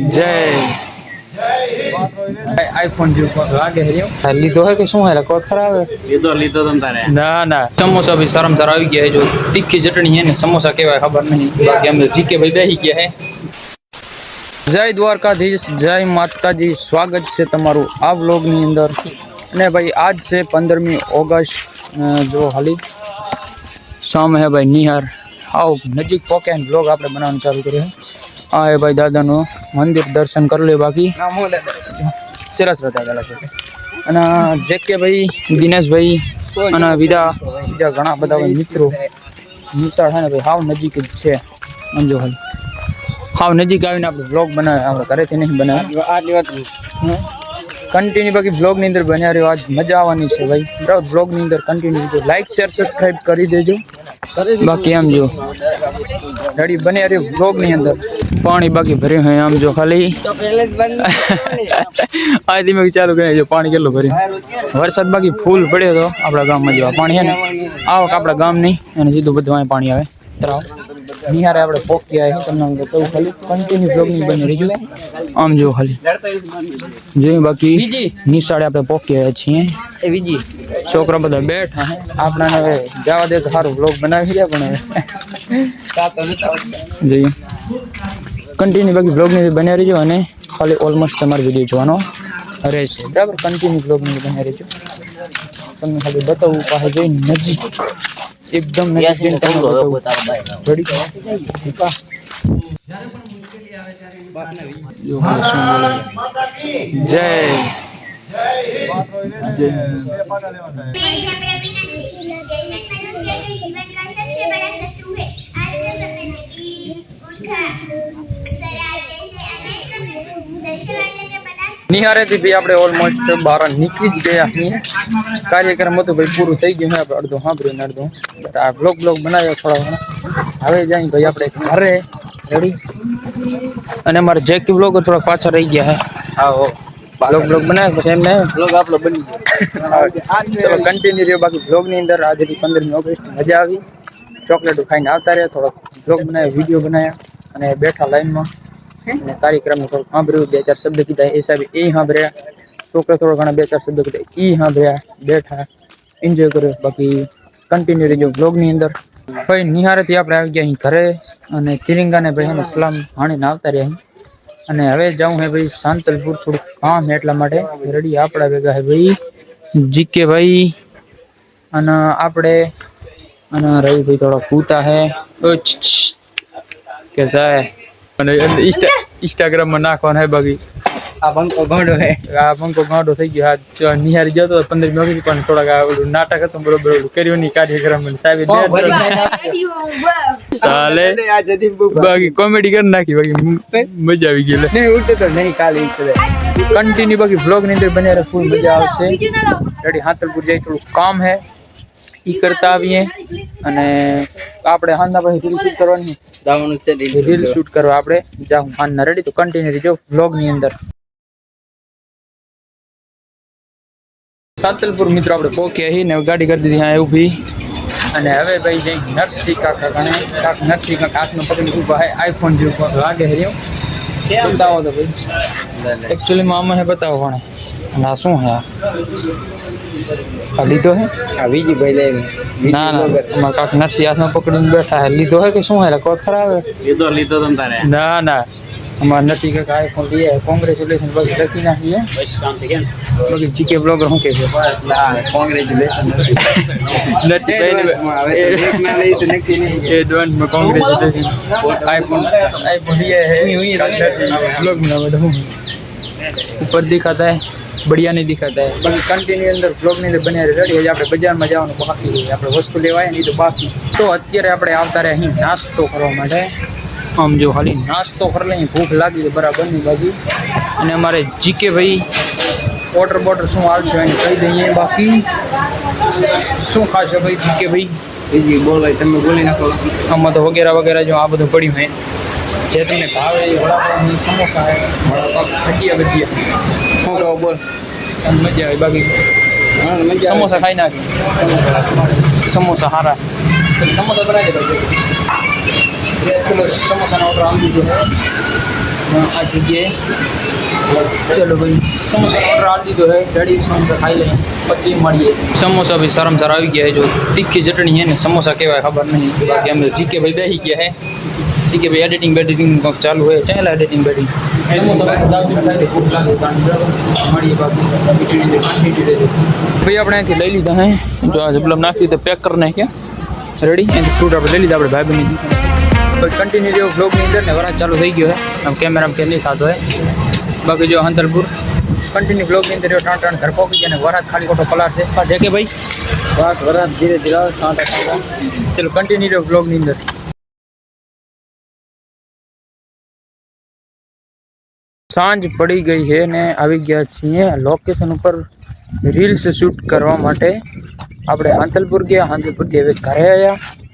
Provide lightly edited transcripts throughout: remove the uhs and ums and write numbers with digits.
जय आईफोन जो लागे है लीधो है कि શું है कोड खराब है લીધો તમ તારે ના ના સમોસા भी शर्मदार આવી ગયા है जो तीखी चटनी है ने समोसा કેવાય ખબર નહીં બાકી અમે જીકે ભાઈ બેહી ગયા है જય દ્વારકાધીશ જય માતાજી સ્વાગત છે તમારું આ વ્લોગ ની અંદર અને ભાઈ આજ છે 15મી ઓગસ્ટ जो हाली शाम है भाई निहार आओ नजीक पहुंचे व्लॉग આપણે બનાવવાનું ચાલુ કર્યું है आ है भाई दादा नो मंदिर दर्शन कर ले बाकी सरस दादा છે અને જેકે ભાઈ દિનેશ ભાઈ અને બીજા ઘણા બધા મિત્રો નિશાળ છે ને ભાઈ હાવ નજીક જ છે સમજો હાલ હાવ નજીક આવીને આપણે વ્લોગ બનાવે આપણે ઘરેથી નહીં બનાવે આટલી વાત કન્ટિન્યુ બાકી વ્લોગ ની અંદર બન્યા રહ્યો આજ મજા આવવાની છે ભાઈ બરાબર વ્લોગ ની અંદર કન્ટિન્યુ લાઈક શેર સબસ્ક્રાઇબ કરી દેજો बाकी आम जो रेडी बने अरे व्लॉग नहीं अंदर पानी बाकी भरे हैं आम जो खाली आज में चालू करे जो पानी केलो भरे वरसाद बाकी फूल पड़े तो अपना गाम में जो पानी है ने आवक अपना गाम नहीं અને સીધું બધું પાણી આવે તરાવ નિહારે આપણે પોકી આયા છે તમને બતાવું ખાલી કન્ટિન્યુ વ્લોગ ની બની રહીજો આમ જો ખાલી જે બાકી નિશાળે આપણે પોકી આયા છીએ એ બીજી છોકરા બધા બેઠા હે આપણા હવે જવા દે તો સારું વ્લોગ બનાવી રહ્યા પણ જી કન્ટિન્યુ બાકી વ્લોગ ની બની રહીજો અને ખાલી ઓલમોસ્ટ તમારો વિડિયો જોવાનો રહેશે બરાબર કન્ટિન્યુ વ્લોગ ની બની રહીજો તમને ખાલી બતાવું પાસે જઈ નજીક एकदम नजीक जय निहारे थी भी આપણે ઓલમોસ્ટ બહાર નીકળી જ ગયા છીએ કાર્યક્રમ હતો ભાઈ પૂરું થઈ ગયું છે આપણે અડધો સાંભળ્યું અડધો આ બ્લોગ બનાવ્યો થોડા ઘણા હવે જઈ ભાઈ આપણે ઘરે રેડી અને અમારે જે કે બ્લોગ થોડા પાછા રહી ગયા છે આવો બ્લોગ બનાવ્યો પછી એમને બ્લોગ આપણો બની ગયો ચલો કન્ટિન્યુ રહ્યો બાકી બ્લોગ ની અંદર આજે 15મી ઓગસ્ટ મજા આવી ચોકલેટ ખાઈને આવતા રહ્યા થોડો બ્લોગ બનાવ્યો વિડીયો બનાવ્યા અને બેઠા લાઈનમાં અને કાર્યક્રમ થોડું સાંભળ્યું બે ચાર શબ્દ કીધા એ હિસાબે એ સાંભળ્યા છોકરા થોડા ઘણા બે ચાર શબ્દ કીધા એ સાંભળ્યા બેઠા એન્જોય કર્યો બાકી કન્ટિન્યુ રહેજો બ્લોગ ની અંદર ભાઈ નિહારેથી આપણે આવી ગયા અહીં ઘરે અને તિરંગાને ભાઈ એને સલામ હાણીને આવતા રહ્યા અને હવે જાઉં હે ભાઈ સાંતલપુર થોડું કામ છે એટલા માટે રેડી આપણા ભેગા હે ભાઈ જીકે ભાઈ અને આપણે અને રવિ ભાઈ થોડા પૂતા હે કે જાય અને ઇન્સ્ટાગ્રામ માં નાખવાનો હે બાકી આ બંકો ગાંડો થઈ ગયો આ નિહારી જતો 15મી ઓગસ્ટ પણ થોડા ઓલું નાટક હતું બરોબર ઓલું કર્યું નહીં કાર્યક્રમ સાહેબ સાલે બાકી કોમેડી કરી નાખી બાકી મજા આવી ગઈ નહીં ઉઠે તો નહીં કાલે કન્ટિન્યુ બાકી વ્લોગ ની અંદર બને ફૂલ મજા આવશે રેડી હાતલપુર જાય થોડું કામ હે ઈ કરતા આવીએ અને આપણે હાંના પછી રીલ શૂટ કરવાની જવાનું છે રીલ શૂટ કરવા આપણે જાઉં હાંના રેડી તો કન્ટિન્યુ રહેજો વ્લોગ ની અંદર સાતલપુર મિત્રો આપણે પહોંચ્યા છીએ ને ગાડી કરી દીધી હા ઊભી અને હવે ભાઈ જઈ નરસિંહ કાકા નરસિંહ કાકા હાથમાં પકડી ઊભા હે આઈફોન જેવું લાગે હે બતાવો તો ભાઈ એકચ્યુઅલી માં આમાં હે બતાવો કોણે અને આ શું હે આ લીધો હે આ બીજી ભાઈ લેવી ના ના અમાર કાક નરસિંહ હાથમાં પકડીને બેઠા હે લીધો હે કે શું હે કોડ ખરાબ હે લીધો તમ તારે ના ના અમાર નરસિંહ કાકા આઈફોન લીએ કોંગ્રેચ્યુલેશન બાકી લખી નાખીએ બસ શાંતિ કેમ બાકી જીકે બ્લોગર શું કહે છે ના કોંગ્રેચ્યુલેશન નરસિંહ ભાઈ એક ના લઈ તો નક્કી નહીં એડવાન્સ માં કોંગ્રેચ્યુલેશન આઈફોન લીए है ब्लॉग में બધું ऊपर दिखाता है बढ़िया नहीं दिखाता है बाकी कंटिन्यू अंदर ब्लॉग ની અંદર બન્યા રેડી હજી આપણે બજારમાં જવાનું બાકી છે આપણે વસ્તુ લેવા આવ્યા નહીં તો બાકી તો અત્યારે આપણે આવતા રહ્યા અહીં નાસ્તો કરવા માટે આમ જો ખાલી નાસ્તો કરી લઈએ ભૂખ લાગી છે બરાબર ની બાકી અને અમારે જીકે ભાઈ વોટર શું આવશે એને કહી દઈએ બાકી શું ખાશે ભાઈ જીકે ભાઈ બીજી બોલ ભાઈ તમે બોલી નાખો આમાં તો વગેરે જો આ બધું પડ્યું હે જે તમને ભાવે એ વડાપાવ સમોસા હે વડાપાવ ભજીયા શું કહો બોલ મજા આવે બાકી સમોસા ખાઈ નાખી સમોસા સારા સમોસા બનાવી દે किलो समोसा ऑर्डर आ दीजिए है आ जगह चलो भाई समोसा ऑर्डर आ दीजिए है रेडी समोसा खाई लें पची मड़िए समोसा भी सारम सर आई गया है जो तीखी चटनी है ने समोसा कहवा खबर नहीं बाकी हम जीके भाई बेही गया है जीके भाई एडिटिंग चालू है चल एडिटिंग बेडिंग समोसा खाई दे भूख लागे मड़िए बाकी भाई अपने लई लीधा है जो आज मतलब नाखी तो पैक करना है क्या रेडी फ्रूट आप ले लीधा अपने भाई बहन कंटिन्यू जो ब्लॉग ની અંદર ને વરાજ ચાલુ થઈ ગયો છે આમ કેમેરામાં કે નહીં થતો હે બાકી જો હંતલપુર કન્ટિન્યુ બ્લોગ ની અંદર જો ટાણ ઘર પહોંચી ગયા ને વરાજ ખાલી ખોટો કલાર છે છે કે ભાઈ બસ વરાજ ધીરે ધીરે ચલો કન્ટિન્યુ બ્લોગ ની અંદર સાંજ પડી ગઈ છે ને આવી ગયા છીએ લોકેશન ઉપર રીલ્સ શૂટ કરવા માટે આપણે હાંતલપુર ગયા હાંતલપુરથી હવે ઘરે આવ્યા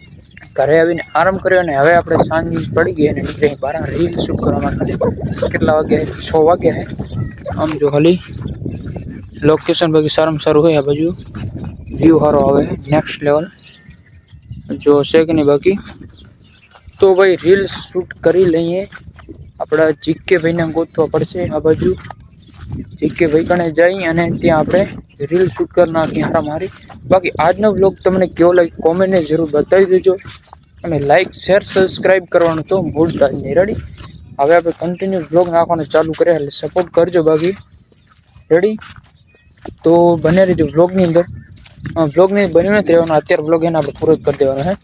ઘરે આવીને આરામ કર્યો અને હવે આપણે સાંજ પડી ગઈ અને નીકળી બહાર રીલ શૂટ કરવા માટે કેટલા વાગ્યા 6 વાગ્યા છે આમ જો ખાલી લોકેશન બાકી સારામાં સારું હોય આ બાજુ વ્યૂ સારો આવે નેક્સ્ટ લેવલ જો છે કે નહીં બાકી તો ભાઈ રીલ્સ શૂટ કરી લઈએ આપણા જીકે ભાઈને ગોતવા પડશે આ બાજુ જીકે ભાઈ કણે જઈ અને ત્યાં આપણે રીલ શૂટ કરી નાખી હારા મારી બાકી આજનો વ્લોગ તમને કેવો લાગ્યો કોમેન્ટને જરૂર બતાવી દેજો અને લાઈક શેર સબસ્ક્રાઈબ કરવાનું તો ભૂલતા જ નહીં રેડી હવે આપણે કન્ટિન્યુ વ્લોગ નાખવાનું ચાલુ કરીએ એટલે સપોર્ટ કરજો બાકી રેડી તો બને રહેજો વ્લોગની અંદર વ્લોગની બન્યું નથી રહેવાનું અત્યારે વ્લોગ એને આપણે પૂરો જ કરી દેવાનો છે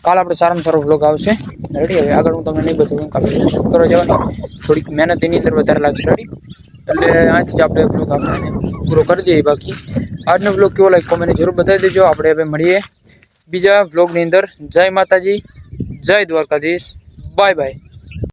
કાલ આપણે સારામાં સારો વ્લોગ આવશે રેડી હવે આગળ હું તમને નહીં બતાવું કાલે શૂટ કરવા જવાની થોડીક મહેનત એની અંદર વધારે લાગશે રેડી એટલે અહીંથી જ આપણે વ્લોગ આપણે પૂરો કરી દઈએ બાકી આજનો વ્લોગ કેવો લાગે કોમેન્ટ જરૂર બતાવી દેજો આપણે હવે મળીએ બીજા વ્લોગની અંદર જય માતાજી જય દ્વારકાધીશ બાય બાય